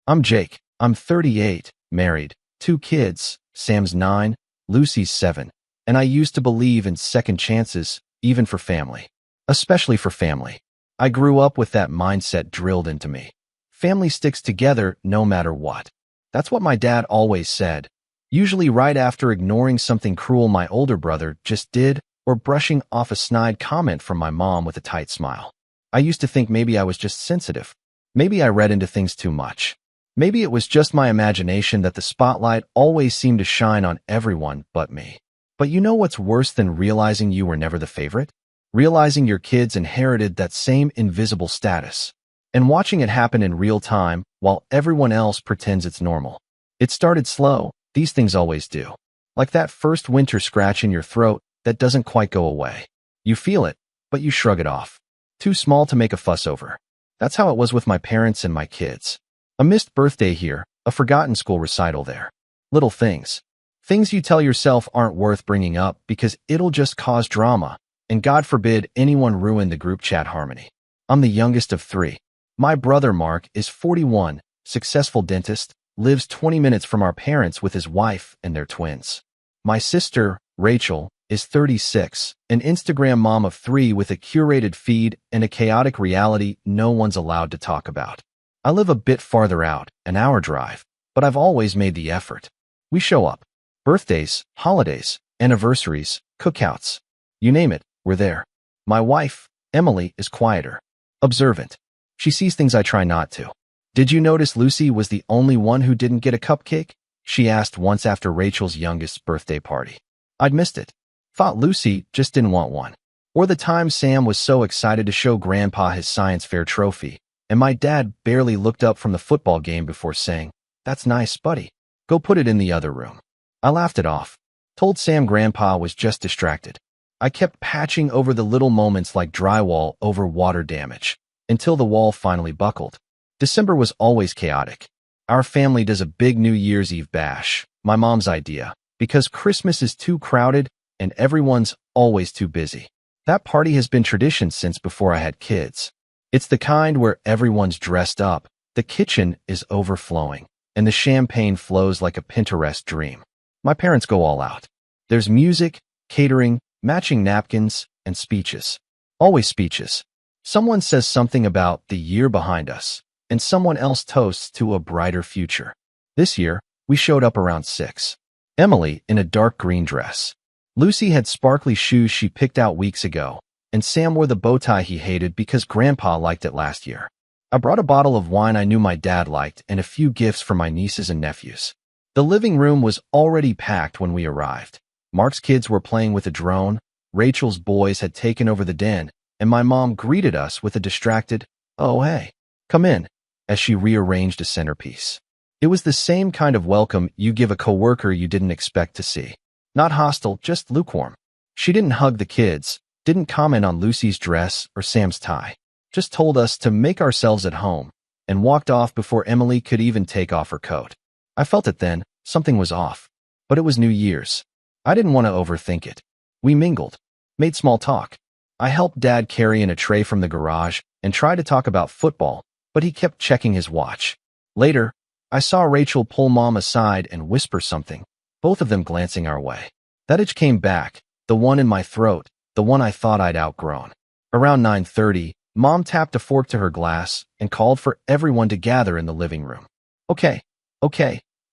I'm Jake. I'm 38, married, 2 kids, Sam's 9, Lucy's 7, and I used to believe in second chances, even for family. Especially for family. I grew up with that mindset drilled into me. Family sticks together no matter what. That's what my dad always said, usually right after ignoring something cruel my older brother just did or brushing off a snide comment from my mom with a tight smile. I used to think maybe I was just sensitive. Maybe I read into things too much. Maybe it was just my imagination that the spotlight always seemed to shine on everyone but me. But you know what's worse than realizing you were never the favorite? Realizing your kids inherited that same invisible status, and watching it happen in real time while everyone else pretends it's normal. It started slow, these things always do. Like that first winter scratch in your throat that doesn't quite go away. You feel it, but you shrug it off. Too small to make a fuss over. That's how it was with my parents and my kids. A missed birthday here, a forgotten school recital there. Little things. Things you tell yourself aren't worth bringing up because it'll just cause drama, and God forbid anyone ruin the group chat harmony. I'm the youngest of 3. My brother Mark is 41, successful dentist, lives 20 minutes from our parents with his wife and their twins. My sister, Rachel, is 36, an Instagram mom of 3 with a curated feed and a chaotic reality no one's allowed to talk about. I live a bit farther out, an hour drive, but I've always made the effort. We show up. Birthdays, holidays, anniversaries, cookouts. You name it, we're there. My wife, Emily, is quieter, observant. She sees things I try not to. Did you notice Lucy was the only one who didn't get a cupcake? She asked once after Rachel's youngest birthday party. I'd missed it. Thought Lucy just didn't want one. Or the time Sam was so excited to show Grandpa his science fair trophy, and my dad barely looked up from the football game before saying, "That's nice, buddy. Go put it in the other room." I laughed it off. Told Sam Grandpa was just distracted. I kept patching over the little moments like drywall over water damage, until the wall finally buckled. December was always chaotic. Our family does a big New Year's Eve bash, my mom's idea, because Christmas is too crowded and everyone's always too busy. That party has been tradition since before I had kids. It's the kind where everyone's dressed up, the kitchen is overflowing, and the champagne flows like a Pinterest dream. My parents go all out. There's music, catering, matching napkins, and speeches. Always speeches. Someone says something about the year behind us, and someone else toasts to a brighter future. This year, we showed up around 6. Emily in a dark green dress. Lucy had sparkly shoes she picked out weeks ago, and Sam wore the bow tie he hated because Grandpa liked it last year. I brought a bottle of wine I knew my dad liked and a few gifts for my nieces and nephews. The living room was already packed when we arrived. Mark's kids were playing with a drone, Rachel's boys had taken over the den, and my mom greeted us with a distracted, "Oh hey, come in," as she rearranged a centerpiece. It was the same kind of welcome you give a coworker you didn't expect to see. Not hostile, just lukewarm. She didn't hug the kids, didn't comment on Lucy's dress or Sam's tie, just told us to make ourselves at home, and walked off before Emily could even take off her coat. I felt it then, something was off. But it was New Year's. I didn't want to overthink it. We mingled, made small talk. I helped Dad carry in a tray from the garage and tried to talk about football, but he kept checking his watch. Later, I saw Rachel pull Mom aside and whisper something, both of them glancing our way. That itch came back, the one in my throat, the one I thought I'd outgrown. Around 9:30, Mom tapped a fork to her glass and called for everyone to gather in the living room. Okay,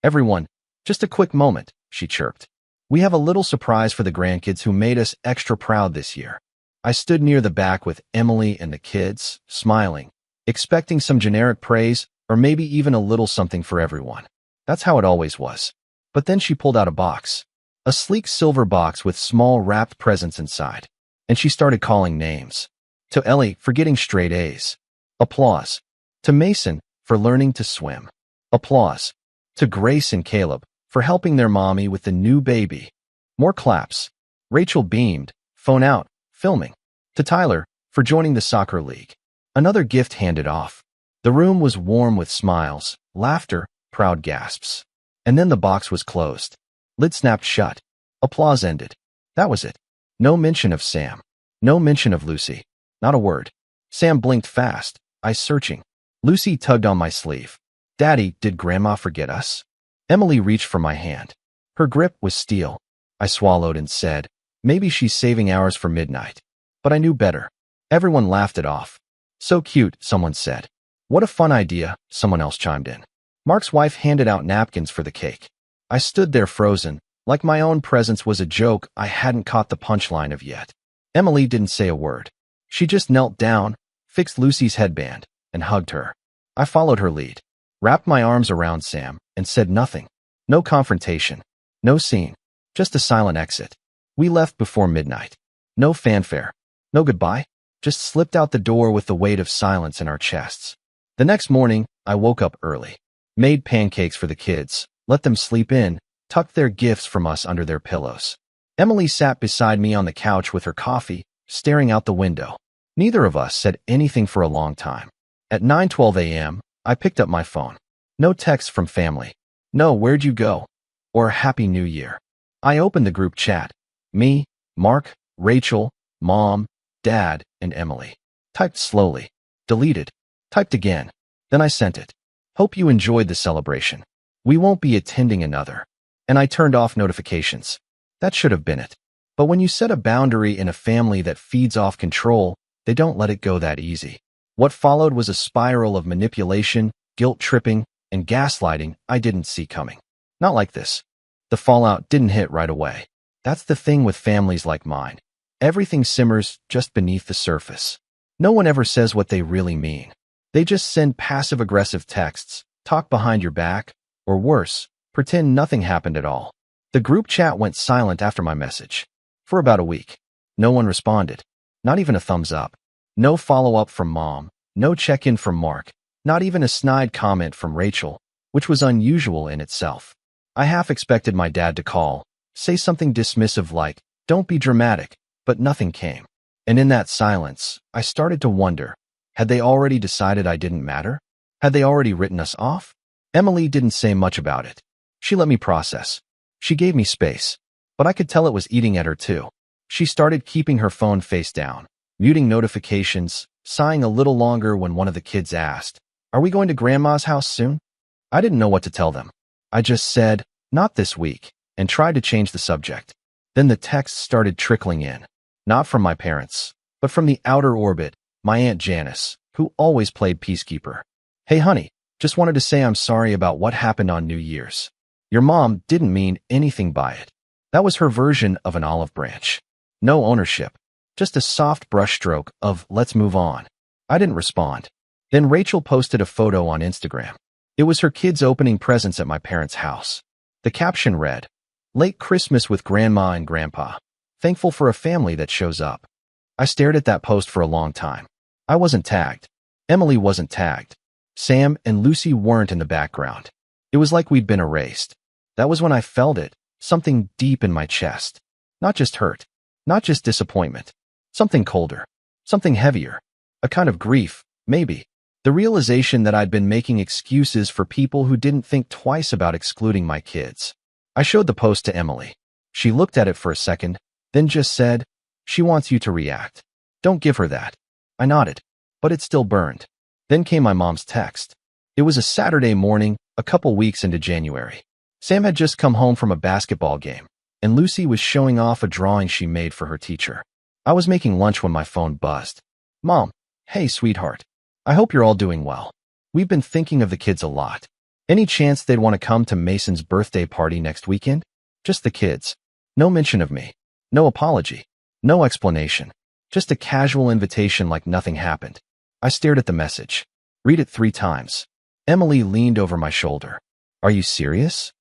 everyone, just a quick moment," she chirped. "We have a little surprise for the grandkids who made us extra proud this year." I stood near the back with Emily and the kids, smiling, expecting some generic praise or maybe even a little something for everyone. That's how it always was. But then she pulled out a box. A sleek silver box with small wrapped presents inside. And she started calling names. To Ellie for getting straight A's. Applause. To Mason for learning to swim. Applause. To Grace and Caleb for helping their mommy with the new baby. More claps. Rachel beamed, phone out, filming. To Tyler for joining the soccer league. Another gift handed off. The room was warm with smiles, laughter, proud gasps. And then the box was closed. Lid snapped shut. Applause ended. That was it. No mention of Sam. No mention of Lucy. Not a word. Sam blinked fast, eyes searching. Lucy tugged on my sleeve. Daddy, did Grandma forget us? Emily reached for my hand. Her grip was steel. I swallowed and said, maybe she's saving ours for midnight. But I knew better. Everyone laughed it off. So cute, someone said. What a fun idea, someone else chimed in. Mark's wife handed out napkins for the cake. I stood there frozen, like my own presence was a joke I hadn't caught the punchline of yet. Emily didn't say a word. She just knelt down, fixed Lucy's headband, and hugged her. I followed her lead, wrapped my arms around Sam, and said nothing. No confrontation. No scene. Just a silent exit. We left before midnight. No fanfare. No goodbye. Just slipped out the door with the weight of silence in our chests. The next morning, I woke up early. Made pancakes for the kids, let them sleep in, tucked their gifts from us under their pillows. Emily sat beside me on the couch with her coffee, staring out the window. Neither of us said anything for a long time. At 9:12 a.m., I picked up my phone. No text from family. No "where'd you go?" or "Happy New Year." I opened the group chat. Me, Mark, Rachel, Mom, Dad, and Emily. Typed slowly. Deleted. Typed again. Then I sent it. Hope you enjoyed the celebration. We won't be attending another. And I turned off notifications. That should have been it. But when you set a boundary in a family that feeds off control, they don't let it go that easy. What followed was a spiral of manipulation, guilt-tripping, and gaslighting I didn't see coming. Not like this. The fallout didn't hit right away. That's the thing with families like mine. Everything simmers just beneath the surface. No one ever says what they really mean. They just send passive-aggressive texts, talk behind your back, or worse, pretend nothing happened at all. The group chat went silent after my message. For about a week. No one responded. Not even a thumbs up. No follow-up from Mom. No check-in from Mark. Not even a snide comment from Rachel, which was unusual in itself. I half expected my dad to call, say something dismissive like, "Don't be dramatic," but nothing came. And in that silence, I started to wonder, had they already decided I didn't matter? Had they already written us off? Emily didn't say much about it. She let me process. She gave me space. But I could tell it was eating at her too. She started keeping her phone face down, muting notifications, sighing a little longer when one of the kids asked, "Are we going to Grandma's house soon?" I didn't know what to tell them. I just said, "Not this week," and tried to change the subject. Then the texts started trickling in. Not from my parents, but from the outer orbit, my Aunt Janice, who always played peacekeeper. "Hey honey, just wanted to say I'm sorry about what happened on New Year's. Your mom didn't mean anything by it." That was her version of an olive branch. No ownership. Just a soft brushstroke of "let's move on." I didn't respond. Then Rachel posted a photo on Instagram. It was her kids opening presents at my parents' house. The caption read, "Late Christmas with Grandma and Grandpa. Thankful for a family that shows up." I stared at that post for a long time. I wasn't tagged. Emily wasn't tagged. Sam and Lucy weren't in the background. It was like we'd been erased. That was when I felt it, something deep in my chest. Not just hurt. Not just disappointment. Something colder. Something heavier. A kind of grief, maybe. The realization that I'd been making excuses for people who didn't think twice about excluding my kids. I showed the post to Emily. She looked at it for a second, then just said, "She wants you to react. Don't give her that." I nodded, but it still burned. Then came my mom's text. It was a Saturday morning, a couple weeks into January. Sam had just come home from a basketball game, and Lucy was showing off a drawing she made for her teacher. I was making lunch when my phone buzzed. "Mom, hey sweetheart. I hope you're all doing well. We've been thinking of the kids a lot. Any chance they'd want to come to Mason's birthday party next weekend? Just the kids. No mention of me. No apology. No explanation. Just a casual invitation like nothing happened." I stared at the message. Read it 3 times. Emily leaned over my shoulder. "Are you serious?"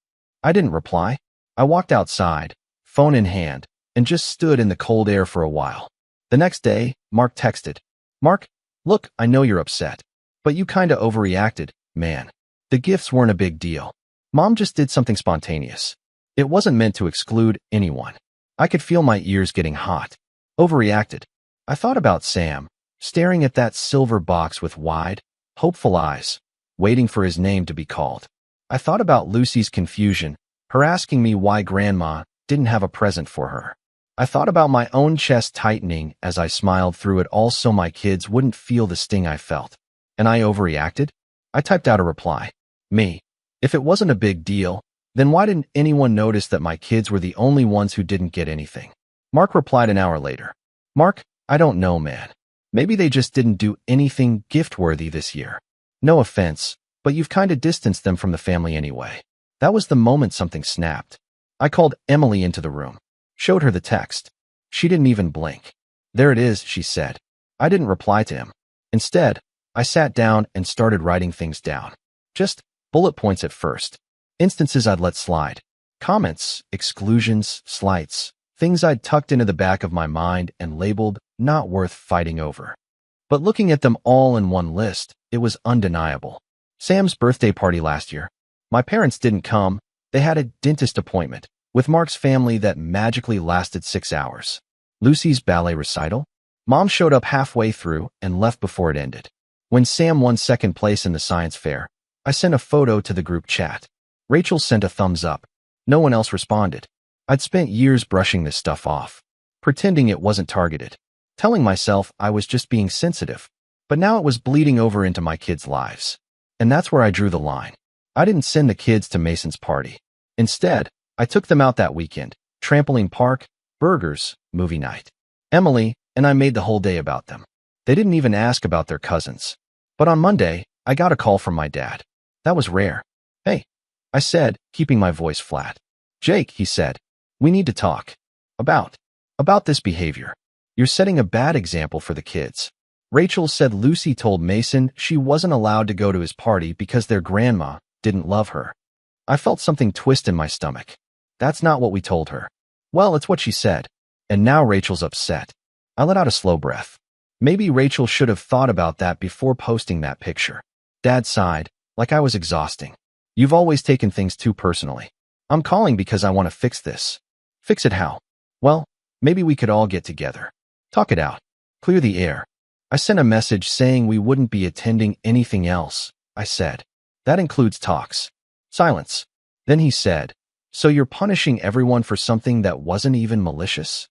I didn't reply. I walked outside, phone in hand, and just stood in the cold air for a while. The next day, Mark texted. "Mark, look, I know you're upset, but you kinda overreacted, man. The gifts weren't a big deal. Mom just did something spontaneous. It wasn't meant to exclude anyone." I could feel my ears getting hot. Overreacted. I thought about Sam, staring at that silver box with wide, hopeful eyes, waiting for his name to be called. I thought about Lucy's confusion, her asking me why Grandma didn't have a present for her. I thought about my own chest tightening as I smiled through it all so my kids wouldn't feel the sting I felt. And I overreacted? I typed out a reply. Me. If it wasn't a big deal, then why didn't anyone notice that my kids were the only ones who didn't get anything? Mark replied an hour later. Mark, I don't know, man. Maybe they just didn't do anything gift-worthy this year. No offense, but you've kinda distanced them from the family anyway. That was the moment something snapped. I called Emily into the room. Showed her the text. She didn't even blink. There it is, she said. I didn't reply to him. Instead, I sat down and started writing things down. Just bullet points at first. Instances I'd let slide. Comments, exclusions, slights. Things I'd tucked into the back of my mind and labeled not worth fighting over. But looking at them all in one list, it was undeniable. Sam's birthday party last year. My parents didn't come. They had a dentist appointment with Mark's family that magically lasted 6 hours. Lucy's ballet recital. Mom showed up halfway through and left before it ended. When Sam won second place in the science fair, I sent a photo to the group chat. Rachel sent a thumbs up. No one else responded. I'd spent years brushing this stuff off, pretending it wasn't targeted, telling myself I was just being sensitive. But now it was bleeding over into my kids' lives. And that's where I drew the line. I didn't send the kids to Mason's party. Instead, I took them out that weekend, trampoline park, burgers, movie night. Emily and I made the whole day about them. They didn't even ask about their cousins. But on Monday, I got a call from my dad. That was rare. Hey, I said, keeping my voice flat. Jake, he said, we need to talk. About this behavior. You're setting a bad example for the kids. Rachel said Lucy told Mason she wasn't allowed to go to his party because their grandma didn't love her. I felt something twist in my stomach. That's not what we told her. Well, it's what she said. And now Rachel's upset. I let out a slow breath. Maybe Rachel should have thought about that before posting that picture. Dad sighed, like I was exhausting. You've always taken things too personally. I'm calling because I want to fix this. Fix it how? Well, maybe we could all get together. Talk it out. Clear the air. I sent a message saying we wouldn't be attending anything else. I said. That includes talks. Silence. Then he said, so you're punishing everyone for something that wasn't even malicious?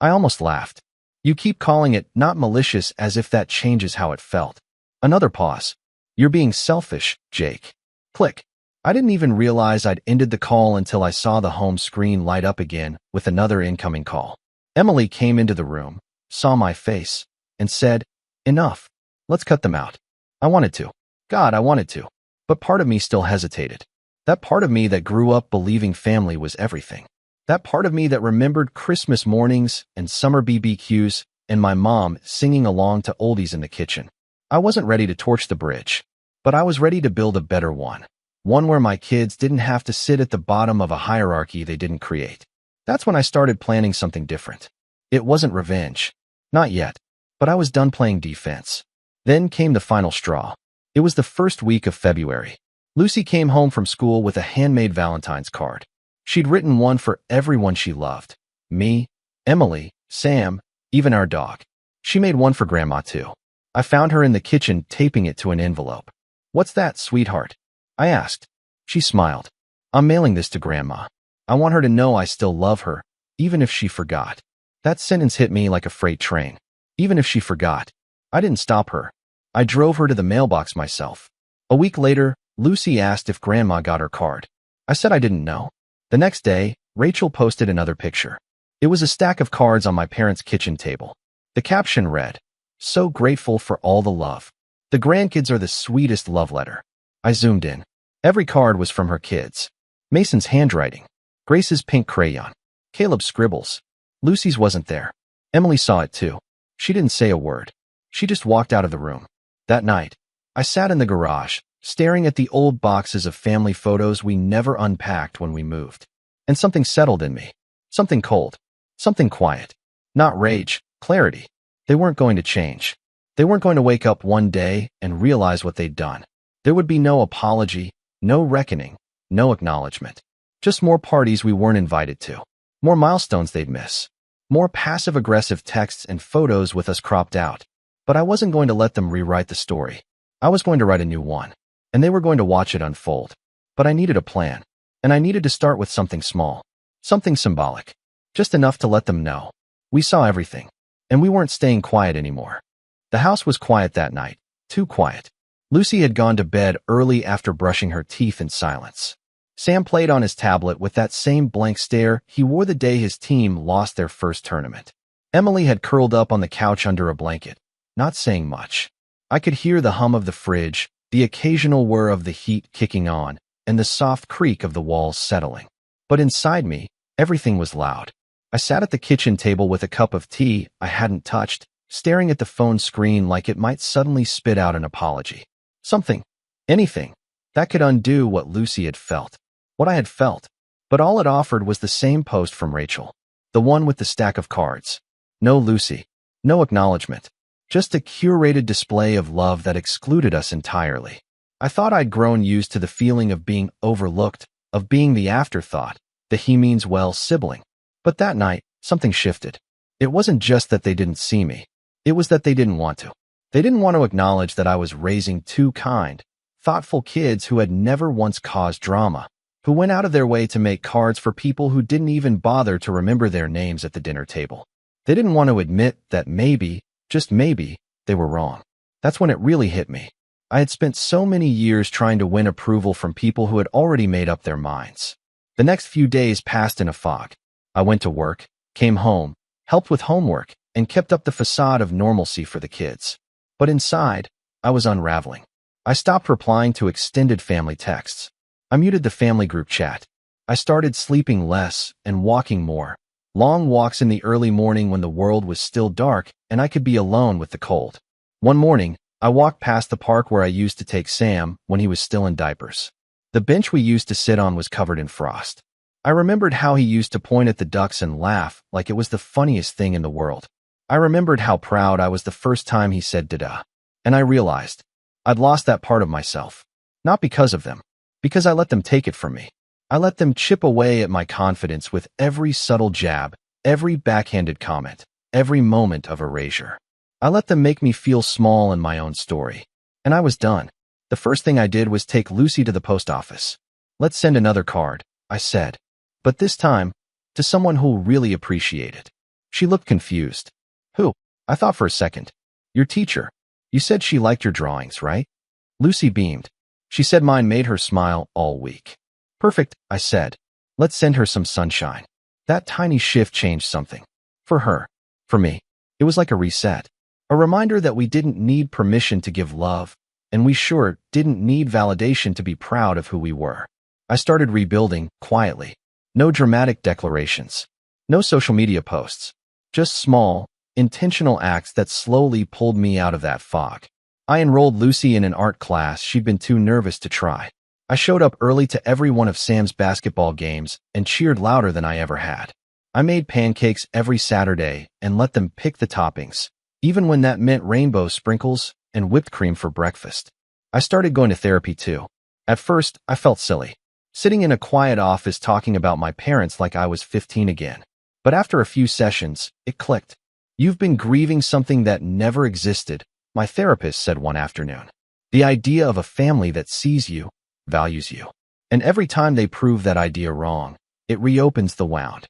I almost laughed. You keep calling it not malicious as if that changes how it felt. Another pause. You're being selfish, Jake. Click. I didn't even realize I'd ended the call until I saw the home screen light up again with another incoming call. Emily came into the room, saw my face, and said, enough. Let's cut them out. I wanted to. God, I wanted to. But part of me still hesitated. That part of me that grew up believing family was everything. That part of me that remembered Christmas mornings and summer BBQs and my mom singing along to oldies in the kitchen. I wasn't ready to torch the bridge, but I was ready to build a better one. One where my kids didn't have to sit at the bottom of a hierarchy they didn't create. That's when I started planning something different. It wasn't revenge. Not yet. But I was done playing defense. Then came the final straw. It was the first week of February. Lucy came home from school with a handmade Valentine's card. She'd written one for everyone she loved. Me, Emily, Sam, even our dog. She made one for Grandma too. I found her in the kitchen taping it to an envelope. What's that, sweetheart? I asked. She smiled. I'm mailing this to Grandma. I want her to know I still love her, even if she forgot. That sentence hit me like a freight train. Even if she forgot. I didn't stop her. I drove her to the mailbox myself. A week later, Lucy asked if Grandma got her card. I said I didn't know. The next day, Rachel posted another picture. It was a stack of cards on my parents' kitchen table. The caption read, so grateful for all the love. The grandkids are the sweetest love letter. I zoomed in. Every card was from her kids. Mason's handwriting. Grace's pink crayon. Caleb's scribbles. Lucy's wasn't there. Emily saw it too. She didn't say a word. She just walked out of the room. That night, I sat in the garage, staring at the old boxes of family photos we never unpacked when we moved. And something settled in me. Something cold. Something quiet. Not rage, clarity. They weren't going to change. They weren't going to wake up one day and realize what they'd done. There would be no apology, no reckoning, no acknowledgement. Just more parties we weren't invited to. More milestones they'd miss. More passive-aggressive texts and photos with us cropped out. But I wasn't going to let them rewrite the story. I was going to write a new one. And they were going to watch it unfold. But I needed a plan. And I needed to start with something small. Something symbolic. Just enough to let them know. We saw everything. And we weren't staying quiet anymore. The house was quiet that night. Too quiet. Lucy had gone to bed early after brushing her teeth in silence. Sam played on his tablet with that same blank stare he wore the day his team lost their first tournament. Emily had curled up on the couch under a blanket, not saying much. I could hear the hum of the fridge, the occasional whir of the heat kicking on, and the soft creak of the walls settling. But inside me, everything was loud. I sat at the kitchen table with a cup of tea I hadn't touched, staring at the phone screen like it might suddenly spit out an apology. Something, anything, that could undo what Lucy had felt. What I had felt. But all it offered was the same post from Rachel. The one with the stack of cards. No Lucy. No acknowledgement. Just a curated display of love that excluded us entirely. I thought I'd grown used to the feeling of being overlooked, of being the afterthought, the he-means-well sibling. But that night, something shifted. It wasn't just that they didn't see me. It was that they didn't want to. They didn't want to acknowledge that I was raising two kind, thoughtful kids who had never once caused drama, who went out of their way to make cards for people who didn't even bother to remember their names at the dinner table. They didn't want to admit that maybe, just maybe, they were wrong. That's when it really hit me. I had spent so many years trying to win approval from people who had already made up their minds. The next few days passed in a fog. I went to work, came home, helped with homework, and kept up the facade of normalcy for the kids. But inside, I was unraveling. I stopped replying to extended family texts. I muted the family group chat. I started sleeping less and walking more. Long walks in the early morning when the world was still dark and I could be alone with the cold. One morning, I walked past the park where I used to take Sam when he was still in diapers. The bench we used to sit on was covered in frost. I remembered how he used to point at the ducks and laugh like it was the funniest thing in the world. I remembered how proud I was the first time he said "dada." And I realized I'd lost that part of myself. Not because of them. Because I let them take it from me. I let them chip away at my confidence with every subtle jab, every backhanded comment, every moment of erasure. I let them make me feel small in my own story. And I was done. The first thing I did was take Lucy to the post office. Let's send another card, I said. But this time, to someone who'll really appreciate it. She looked confused. Who? I thought for a second. Your teacher. You said she liked your drawings, right? Lucy beamed. She said mine made her smile all week. Perfect, I said. Let's send her some sunshine. That tiny shift changed something. For her. For me. It was like a reset. A reminder that we didn't need permission to give love, and we sure didn't need validation to be proud of who we were. I started rebuilding, quietly. No dramatic declarations. No social media posts. Just small, intentional acts that slowly pulled me out of that fog. I enrolled Lucy in an art class she'd been too nervous to try. I showed up early to every one of Sam's basketball games and cheered louder than I ever had. I made pancakes every Saturday and let them pick the toppings, even when that meant rainbow sprinkles and whipped cream for breakfast. I started going to therapy too. At first, I felt silly, sitting in a quiet office talking about my parents like I was 15 again. But after a few sessions, it clicked. You've been grieving something that never existed, my therapist said one afternoon. The idea of a family that sees you, values you. And every time they prove that idea wrong, it reopens the wound.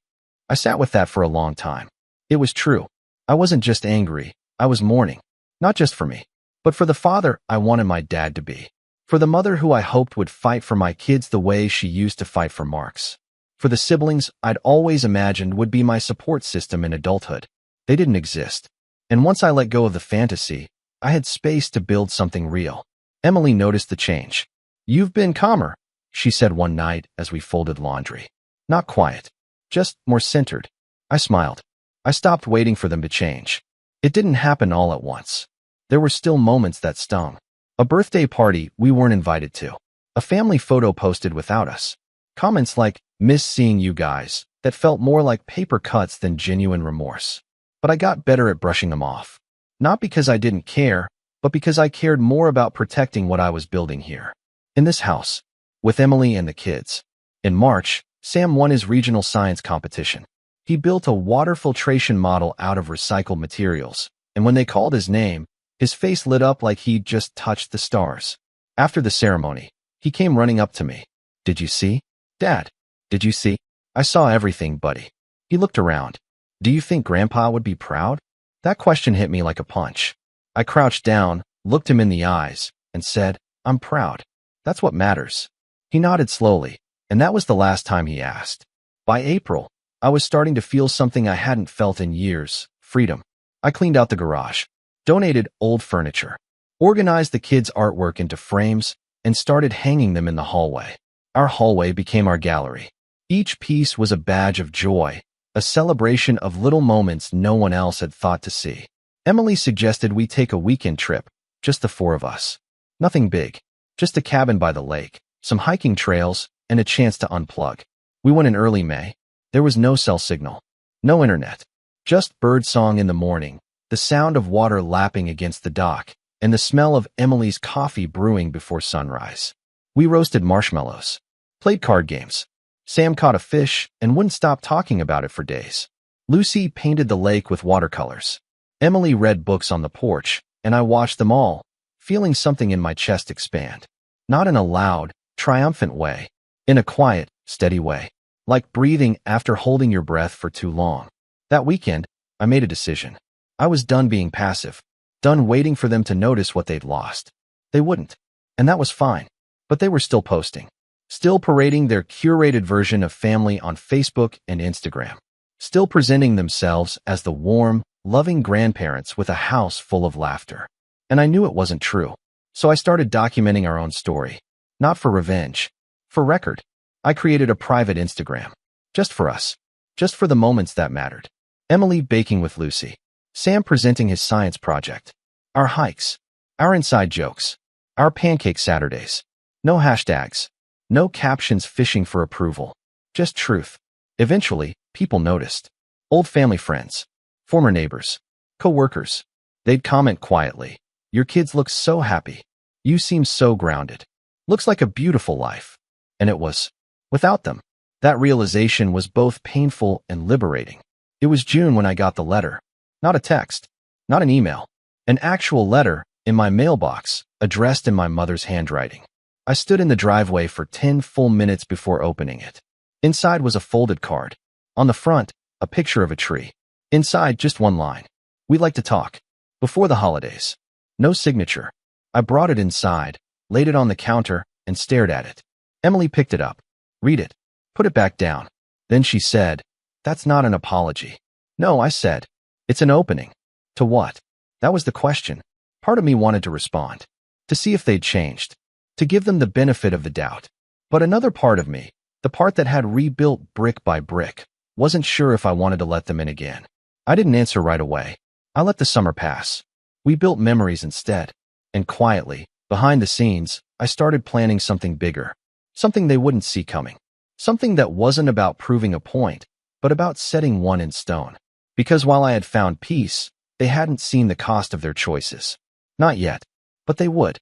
I sat with that for a long time. It was true. I wasn't just angry. I was mourning. Not just for me, but for the father I wanted my dad to be. For the mother who I hoped would fight for my kids the way she used to fight for Mark's. For the siblings I'd always imagined would be my support system in adulthood. They didn't exist. And once I let go of the fantasy, I had space to build something real. Emily noticed the change. You've been calmer, she said one night as we folded laundry. Not quiet. Just more centered. I smiled. I stopped waiting for them to change. It didn't happen all at once. There were still moments that stung. A birthday party we weren't invited to. A family photo posted without us. Comments like, "Miss seeing you guys," that felt more like paper cuts than genuine remorse. But I got better at brushing them off. Not because I didn't care, but because I cared more about protecting what I was building here. In this house. With Emily and the kids. In March, Sam won his regional science competition. He built a water filtration model out of recycled materials, and when they called his name, his face lit up like he'd just touched the stars. After the ceremony, he came running up to me. "Did you see? Dad, did you see?" "I saw everything, buddy." He looked around. "Do you think Grandpa would be proud?" That question hit me like a punch. I crouched down, looked him in the eyes, and said, "I'm proud. That's what matters." He nodded slowly, and that was the last time he asked. By April, I was starting to feel something I hadn't felt in years: freedom. I cleaned out the garage, donated old furniture, organized the kids' artwork into frames, and started hanging them in the hallway. Our hallway became our gallery. Each piece was a badge of joy, a celebration of little moments no one else had thought to see. Emily suggested we take a weekend trip, just the four of us. Nothing big, just a cabin by the lake, some hiking trails, and a chance to unplug. We went in early May. There was no cell signal, no internet, just birdsong in the morning, the sound of water lapping against the dock, and the smell of Emily's coffee brewing before sunrise. We roasted marshmallows, played card games. Sam caught a fish and wouldn't stop talking about it for days. Lucy painted the lake with watercolors. Emily read books on the porch, and I watched them all, feeling something in my chest expand. Not in a loud, triumphant way, in a quiet, steady way, like breathing after holding your breath for too long. That weekend, I made a decision. I was done being passive, done waiting for them to notice what they'd lost. They wouldn't, and that was fine, but they were still posting, still parading their curated version of family on Facebook and Instagram, still presenting themselves as the warm, loving grandparents with a house full of laughter. And I knew it wasn't true, so I started documenting our own story, not for revenge, for record. I created a private Instagram, just for us, just for the moments that mattered. Emily baking with Lucy, Sam presenting his science project, our hikes, our inside jokes, our pancake Saturdays. No hashtags, no captions fishing for approval, just truth. Eventually, people noticed. Old family friends, former neighbors, co-workers. They'd comment quietly, "Your kids look so happy. You seem so grounded. Looks like a beautiful life." And it was. Without them, that realization was both painful and liberating. It was June when I got the letter. Not a text, not an email, an actual letter in my mailbox, addressed in my mother's handwriting. I stood in the driveway for 10 full minutes before opening it. Inside was a folded card. On the front, a picture of a tree. Inside, just one line: "We'd like to talk. Before the holidays." No signature. I brought it inside, laid it on the counter, and stared at it. Emily picked it up. "Read it. Put it back down." Then she said, "That's not an apology." "No," I said. "It's an opening." To what? That was the question. Part of me wanted to respond, to see if they'd changed, to give them the benefit of the doubt. But another part of me, the part that had rebuilt brick by brick, wasn't sure if I wanted to let them in again. I didn't answer right away. I let the summer pass. We built memories instead. And quietly, behind the scenes, I started planning something bigger, something they wouldn't see coming, something that wasn't about proving a point, but about setting one in stone. Because while I had found peace, they hadn't seen the cost of their choices. Not yet, but they would.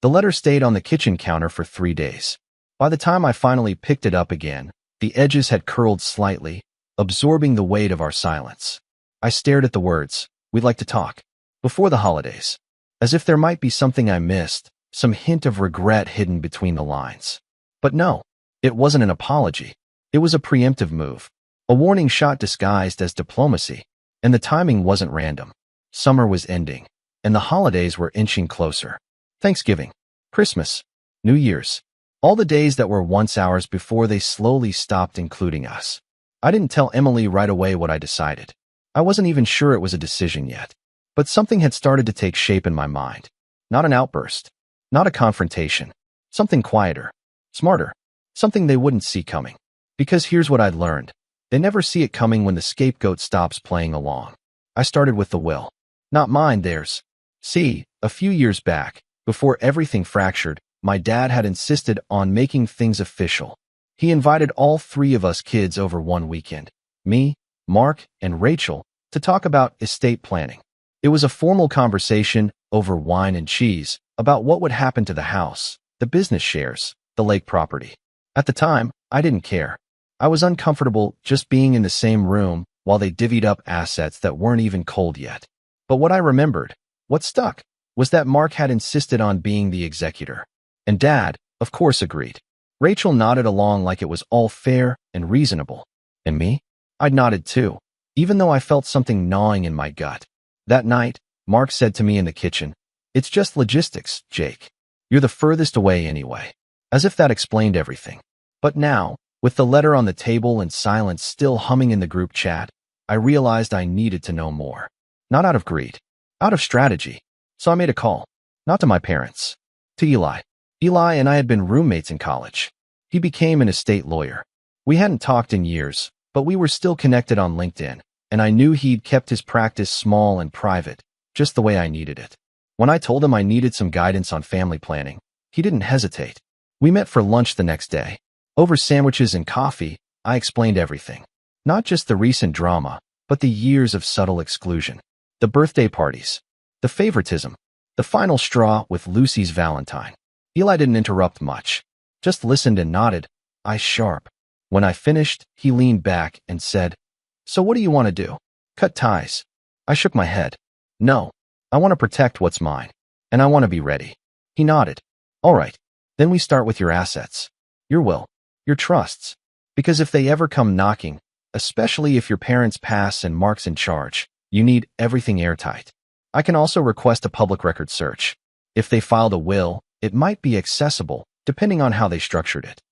The letter stayed on the kitchen counter for 3 days. By the time I finally picked it up again, the edges had curled slightly, absorbing the weight of our silence. I stared at the words, "We'd like to talk. Before the holidays." As if there might be something I missed, some hint of regret hidden between the lines. But no, it wasn't an apology. It was a preemptive move, a warning shot disguised as diplomacy. And the timing wasn't random. Summer was ending, and the holidays were inching closer. Thanksgiving, Christmas, New Year's, all the days that were once ours before they slowly stopped including us. I didn't tell Emily right away what I decided. I wasn't even sure it was a decision yet. But something had started to take shape in my mind. Not an outburst, not a confrontation, something quieter, smarter, something they wouldn't see coming. Because here's what I'd learned. They never see it coming when the scapegoat stops playing along. I started with the will. Not mine, theirs. See, a few years back, before everything fractured, my dad had insisted on making things official. He invited all 3 of us kids over one weekend, me, Mark, and Rachel, to talk about estate planning. It was a formal conversation over wine and cheese about what would happen to the house, the business shares, the lake property. At the time, I didn't care. I was uncomfortable just being in the same room while they divvied up assets that weren't even cold yet. But what I remembered, what stuck, was that Mark had insisted on being the executor. And Dad, of course, agreed. Rachel nodded along like it was all fair and reasonable. And me? I'd nodded too, even though I felt something gnawing in my gut. That night, Mark said to me in the kitchen, "It's just logistics, Jake. You're the furthest away anyway. As if that explained everything. But now, with the letter on the table and silence still humming in the group chat, I realized I needed to know more. Not out of greed, out of strategy. So I made a call. Not to my parents. To Eli. Eli and I had been roommates in college. He became an estate lawyer. We hadn't talked in years, but we were still connected on LinkedIn, and I knew he'd kept his practice small and private, just the way I needed it. When I told him I needed some guidance on family planning, he didn't hesitate. We met for lunch the next day. Over sandwiches and coffee, I explained everything. Not just the recent drama, but the years of subtle exclusion. The birthday parties. The favoritism. The final straw with Lucy's Valentine. Eli didn't interrupt much. Just listened and nodded, eyes sharp. When I finished, he leaned back and said, "So what do you want to do? Cut ties?" I shook my head. "No. I want to protect what's mine. And I want to be ready." He nodded. "All right. Then we start with your assets. Your will. Your trusts. Because if they ever come knocking, especially if your parents pass and Mark's in charge, you need everything airtight. I can also request a public record search. If they filed a will, it might be accessible, depending on how they structured it."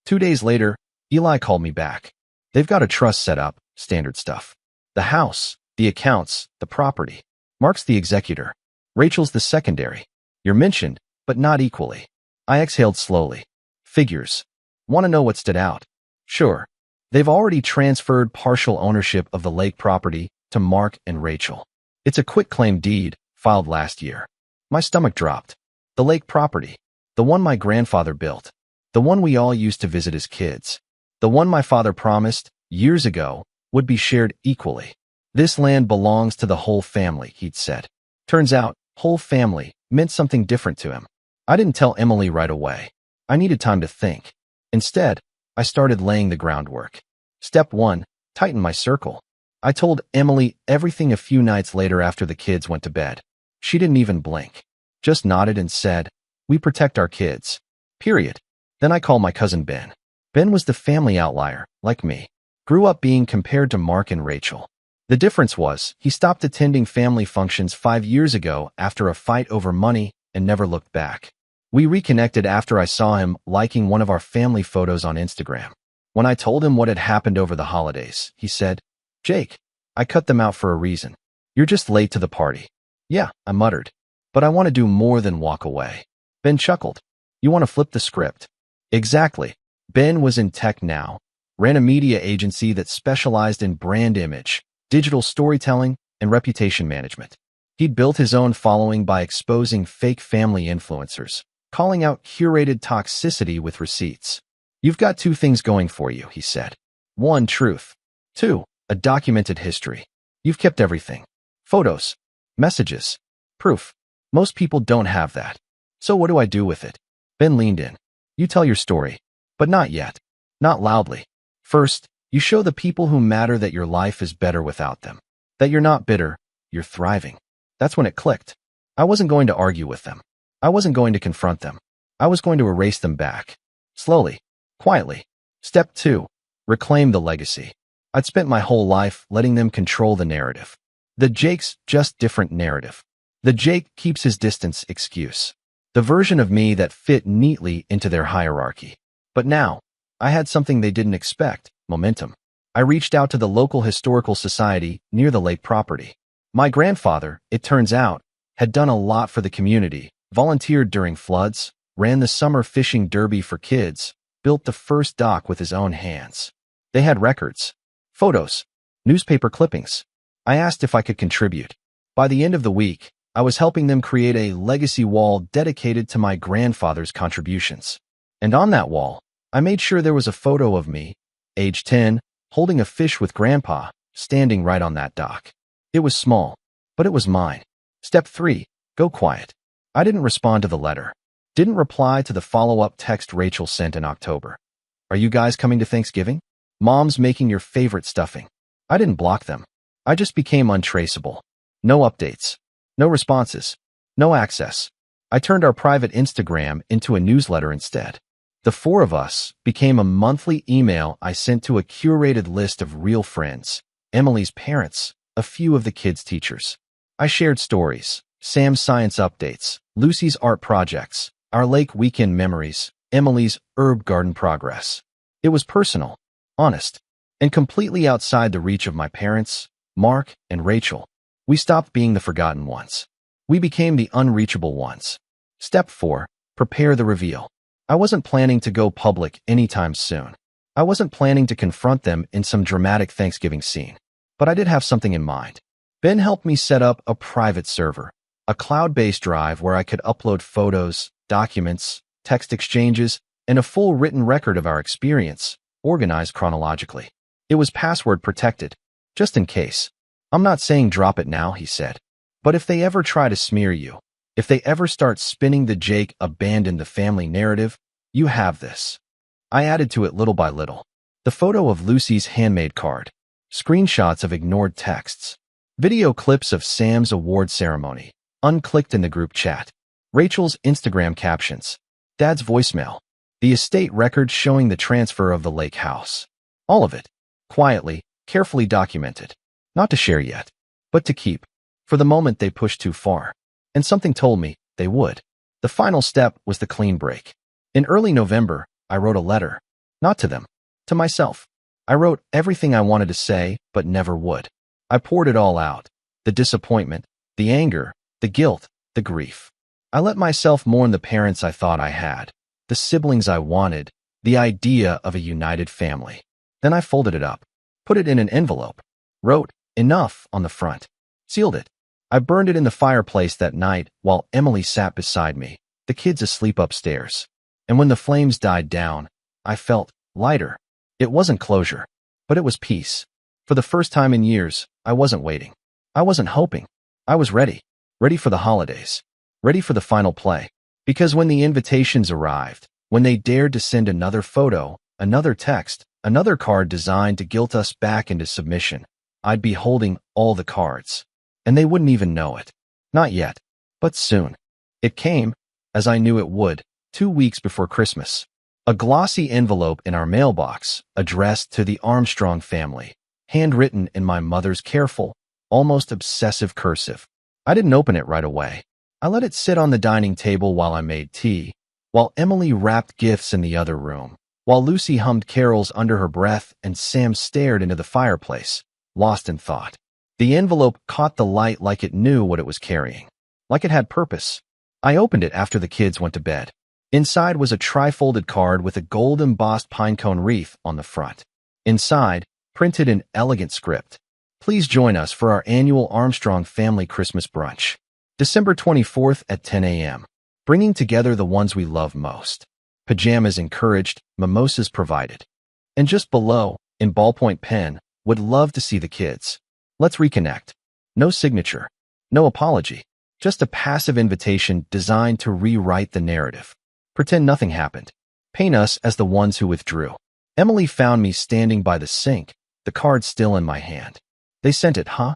2 days later, Eli called me back. "They've got a trust set up, standard stuff. The house, the accounts, the property. Mark's the executor. Rachel's the secondary. You're mentioned, but not equally." I exhaled slowly. "Figures. Want to know what stood out?" "Sure. They've already transferred partial ownership of the lake property to Mark and Rachel. It's a quitclaim deed, filed last year." My stomach dropped. The lake property. The one my grandfather built. The one we all used to visit as kids. The one my father promised, years ago, would be shared equally. "This land belongs to the whole family," he'd said. Turns out, whole family meant something different to him. I didn't tell Emily right away. I needed time to think. Instead, I started laying the groundwork. Step 1, tighten my circle. I told Emily everything a few nights later after the kids went to bed. She didn't even blink. Just nodded and said, "We protect our kids. Period." Then I called my cousin Ben. Ben was the family outlier, like me. Grew up being compared to Mark and Rachel. The difference was, he stopped attending family functions 5 years ago after a fight over money and never looked back. We reconnected after I saw him liking one of our family photos on Instagram. When I told him what had happened over the holidays, he said, "Jake, I cut them out for a reason. You're just late to the party." "Yeah," I muttered. "But I want to do more than walk away." Ben chuckled. "You want to flip the script?" Exactly. Ben was in tech now, ran a media agency that specialized in brand image, digital storytelling, and reputation management. He'd built his own following by exposing fake family influencers, calling out curated toxicity with receipts. "You've got 2 things going for you," he said. 1, truth. 2, a documented history. You've kept everything. Photos, messages, proof. Most people don't have that. So what do I do with it? Ben leaned in. "You tell your story, but not yet. Not loudly. First, you show the people who matter that your life is better without them. That you're not bitter, you're thriving." That's when it clicked. I wasn't going to argue with them. I wasn't going to confront them. I was going to erase them back. Slowly, quietly. Step 2, reclaim the legacy. I'd spent my whole life letting them control the narrative. The Jake's just different narrative. The Jake keeps his distance excuse. The version of me that fit neatly into their hierarchy. But now, I had something they didn't expect, momentum. I reached out to the local historical society near the lake property. My grandfather, it turns out, had done a lot for the community, volunteered during floods, ran the summer fishing derby for kids, built the first dock with his own hands. They had records, photos, newspaper clippings. I asked if I could contribute. By the end of the week, I was helping them create a legacy wall dedicated to my grandfather's contributions. And on that wall, I made sure there was a photo of me, age 10, holding a fish with Grandpa, standing right on that dock. It was small, but it was mine. Step 3, go quiet. I didn't respond to the letter. Didn't reply to the follow-up text Rachel sent in October. "Are you guys coming to Thanksgiving? Mom's making your favorite stuffing." I didn't block them. I just became untraceable. No updates. No responses. No access. I turned our private Instagram into a newsletter instead. The 4 of us became a monthly email I sent to a curated list of real friends, Emily's parents, a few of the kids' teachers. I shared stories, Sam's science updates, Lucy's art projects, Our lake weekend memories, Emily's herb garden progress. It was personal, honest, and completely outside the reach of my parents, Mark and Rachel. We stopped being the forgotten ones. We became the unreachable ones. Step 4. Prepare the reveal. I wasn't planning to go public anytime soon. I wasn't planning to confront them in some dramatic Thanksgiving scene. But I did have something in mind. Ben helped me set up a private server, a cloud-based drive where I could upload photos, documents, text exchanges, and a full written record of our experience, organized chronologically. It was password protected, just in case. I'm not saying drop it now, he said. But if they ever try to smear you, if they ever start spinning the Jake abandoned the family narrative, you have this. I added to it little by little. The photo of Lucy's handmade card, screenshots of ignored texts, video clips of Sam's award ceremony, unclicked in the group chat, Rachel's Instagram captions, Dad's voicemail, the estate record showing the transfer of the lake house. All of it, quietly, carefully documented. Not to share yet, but to keep. For the moment they pushed too far. And something told me they would. The final step was the clean break. In early November, I wrote a letter. Not to them. To myself. I wrote everything I wanted to say, but never would. I poured it all out. The disappointment, the anger, the guilt, the grief. I let myself mourn the parents I thought I had, the siblings I wanted, the idea of a united family. Then I folded it up, put it in an envelope, wrote enough on the front, sealed it. I burned it in the fireplace that night while Emily sat beside me, the kids asleep upstairs. And when the flames died down, I felt lighter. It wasn't closure, but it was peace. For the first time in years, I wasn't waiting. I wasn't hoping. I was ready. Ready for the holidays. Ready for the final play. Because when the invitations arrived, when they dared to send another photo, another text, another card designed to guilt us back into submission, I'd be holding all the cards. And they wouldn't even know it. Not yet, but soon. It came, as I knew it would, 2 weeks before Christmas. A glossy envelope in our mailbox, addressed to the Armstrong family, handwritten in my mother's careful, almost obsessive cursive. I didn't open it right away. I let it sit on the dining table while I made tea, while Emily wrapped gifts in the other room, while Lucy hummed carols under her breath and Sam stared into the fireplace, lost in thought. The envelope caught the light like it knew what it was carrying, like it had purpose. I opened it after the kids went to bed. Inside was a tri-folded card with a gold-embossed pinecone wreath on the front. Inside, printed in elegant script, "Please join us for our annual Armstrong family Christmas brunch. December 24th at 10 a.m. Bringing together the ones we love most. Pajamas encouraged, mimosas provided." And just below, in ballpoint pen, "Would love to see the kids. Let's reconnect." No signature, no apology, just a passive invitation designed to rewrite the narrative. Pretend nothing happened. Paint us as the ones who withdrew. Emily found me standing by the sink, the card still in my hand. "They sent it, huh?"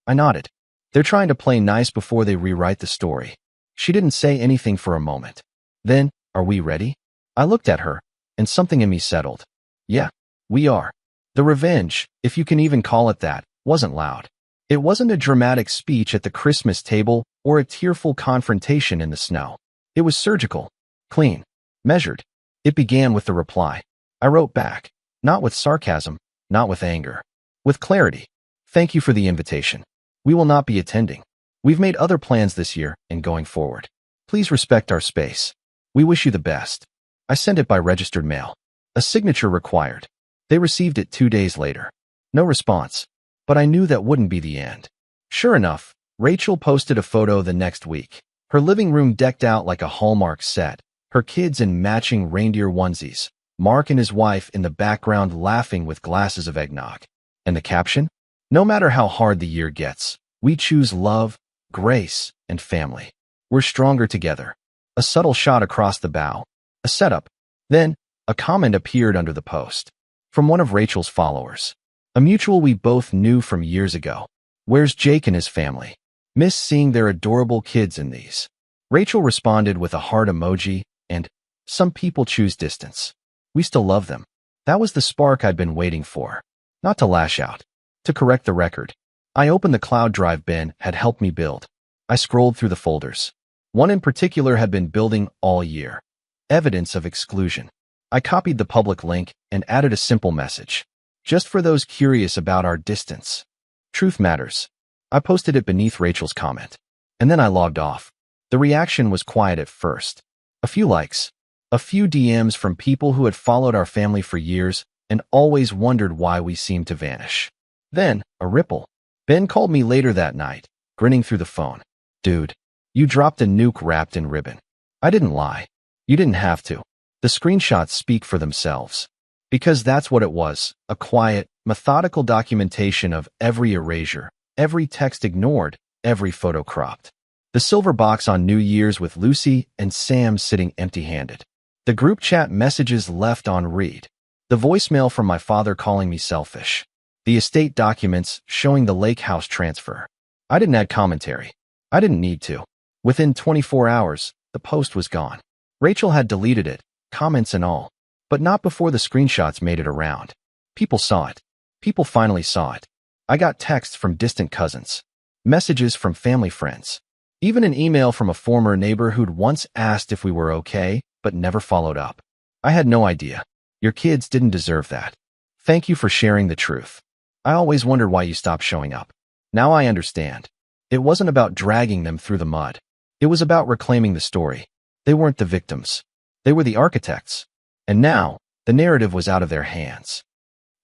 I nodded. "They're trying to play nice before they rewrite the story." She didn't say anything for a moment. Then, "Are we ready?" I looked at her, and something in me settled. Yeah, we are. The revenge, if you can even call it that, wasn't loud. It wasn't a dramatic speech at the Christmas table or a tearful confrontation in the snow. It was surgical, clean, measured. It began with the reply. I wrote back, not with sarcasm, not with anger, with clarity. "Thank you for the invitation. We will not be attending. We've made other plans this year and going forward. Please respect our space. We wish you the best." I sent it by registered mail. A signature required. They received it 2 days later. No response. But I knew that wouldn't be the end. Sure enough, Rachel posted a photo the next week. Her living room decked out like a Hallmark set, her kids in matching reindeer onesies, Mark and his wife in the background laughing with glasses of eggnog. And the caption? "No matter how hard the year gets, we choose love, grace, and family. We're stronger together." A subtle shot across the bow. A setup. Then, a comment appeared under the post. From one of Rachel's followers. A mutual we both knew from years ago. "Where's Jake and his family? Miss seeing their adorable kids in these." Rachel responded with a heart emoji and, "Some people choose distance. We still love them." That was the spark I'd been waiting for. Not to lash out. To correct the record. I opened the cloud drive Ben had helped me build. I scrolled through the folders. One in particular had been building all year. Evidence of exclusion. I copied the public link and added a simple message. Just for those curious about our distance. Truth matters. I posted it beneath Rachel's comment. And then I logged off. The reaction was quiet at first. A few likes. A few DMs from people who had followed our family for years and always wondered why we seemed to vanish. Then, a ripple. Ben called me later that night, grinning through the phone. Dude, you dropped a nuke wrapped in ribbon. I didn't lie. You didn't have to. The screenshots speak for themselves. Because that's what it was, a quiet, methodical documentation of every erasure, every text ignored, every photo cropped. The silver box on New Year's with Lucy and Sam sitting empty-handed. The group chat messages left on read. The voicemail from my father calling me selfish. The estate documents showing the lake house transfer. I didn't add commentary. I didn't need to. Within 24 hours, the post was gone. Rachel had deleted it, comments and all. But not before the screenshots made it around. People saw it. People finally saw it. I got texts from distant cousins. Messages from family friends. Even an email from a former neighbor who'd once asked if we were okay, but never followed up. I had no idea. Your kids didn't deserve that. Thank you for sharing the truth. I always wondered why you stopped showing up. Now I understand. It wasn't about dragging them through the mud. It was about reclaiming the story. They weren't the victims. They were the architects. And now, the narrative was out of their hands.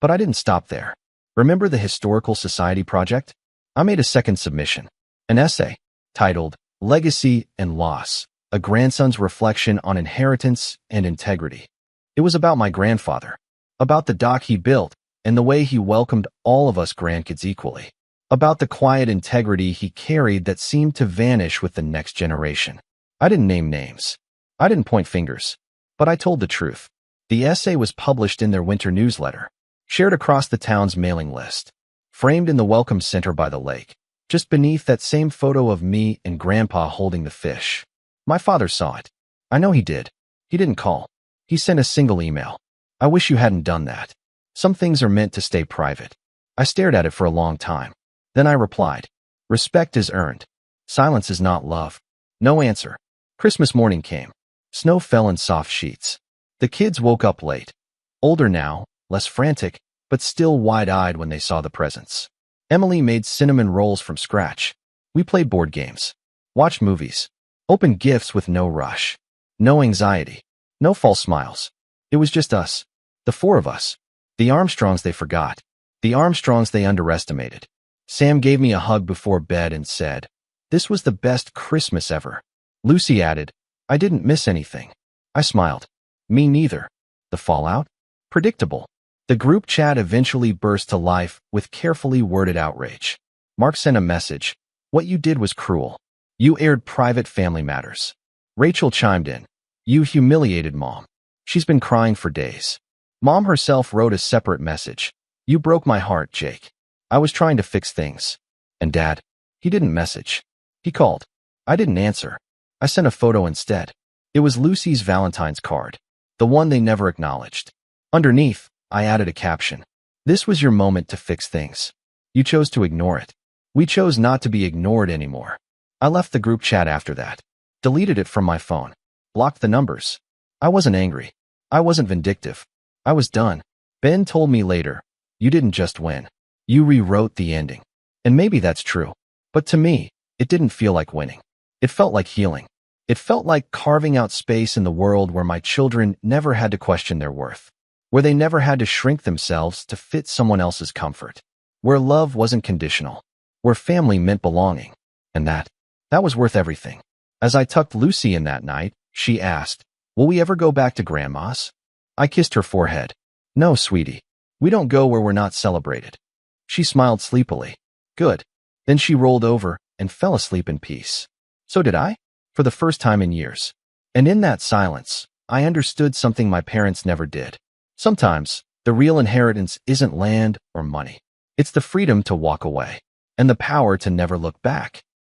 But I didn't stop there. Remember the Historical Society project? I made a second submission. An essay, titled Legacy and Loss, a Grandson's Reflection on Inheritance and Integrity. It was about my grandfather, about the dock he built and the way he welcomed all of us grandkids equally, about the quiet integrity he carried that seemed to vanish with the next generation. I didn't name names. I didn't point fingers. But I told the truth. The essay was published in their winter newsletter, shared across the town's mailing list, framed in the welcome center by the lake, just beneath that same photo of me and Grandpa holding the fish. My father saw it. I know he did. He didn't call. He sent a single email. I wish you hadn't done that. Some things are meant to stay private. I stared at it for a long time. Then I replied, respect is earned. Silence is not love. No answer. Christmas morning came. Snow fell in soft sheets. The kids woke up late. Older now, less frantic, but still wide-eyed when they saw the presents. Emily made cinnamon rolls from scratch. We played board games, watched movies, opened gifts with no rush, no anxiety, no false smiles. It was just us, the four of us. The Armstrongs they forgot, the Armstrongs they underestimated. Sam gave me a hug before bed and said, "This was the best Christmas ever." Lucy added, "I didn't miss anything." I smiled. Me neither. The fallout? Predictable. The group chat eventually burst to life with carefully worded outrage. Mark sent a message. "What you did was cruel. You aired private family matters." Rachel chimed in. "You humiliated Mom. She's been crying for days." Mom herself wrote a separate message. "You broke my heart, Jake. I was trying to fix things." And Dad? He didn't message. He called. I didn't answer. I sent a photo instead. It was Lucy's Valentine's card, the one they never acknowledged. Underneath, I added a caption. "This was your moment to fix things. You chose to ignore it. We chose not to be ignored anymore." I left the group chat after that. Deleted it from my phone. Blocked the numbers. I wasn't angry. I wasn't vindictive. I was done. Ben told me later, "You didn't just win. You rewrote the ending." And maybe that's true. But to me, it didn't feel like winning. It felt like healing. It felt like carving out space in the world where my children never had to question their worth, where they never had to shrink themselves to fit someone else's comfort, where love wasn't conditional, where family meant belonging. And that was worth everything. As I tucked Lucy in that night, she asked, "Will we ever go back to Grandma's?" I kissed her forehead. "No, sweetie. We don't go where we're not celebrated." She smiled sleepily. Good. Then she rolled over and fell asleep in peace. So did I, for the first time in years. And in that silence, I understood something my parents never did. Sometimes, the real inheritance isn't land or money. It's the freedom to walk away and the power to never look back.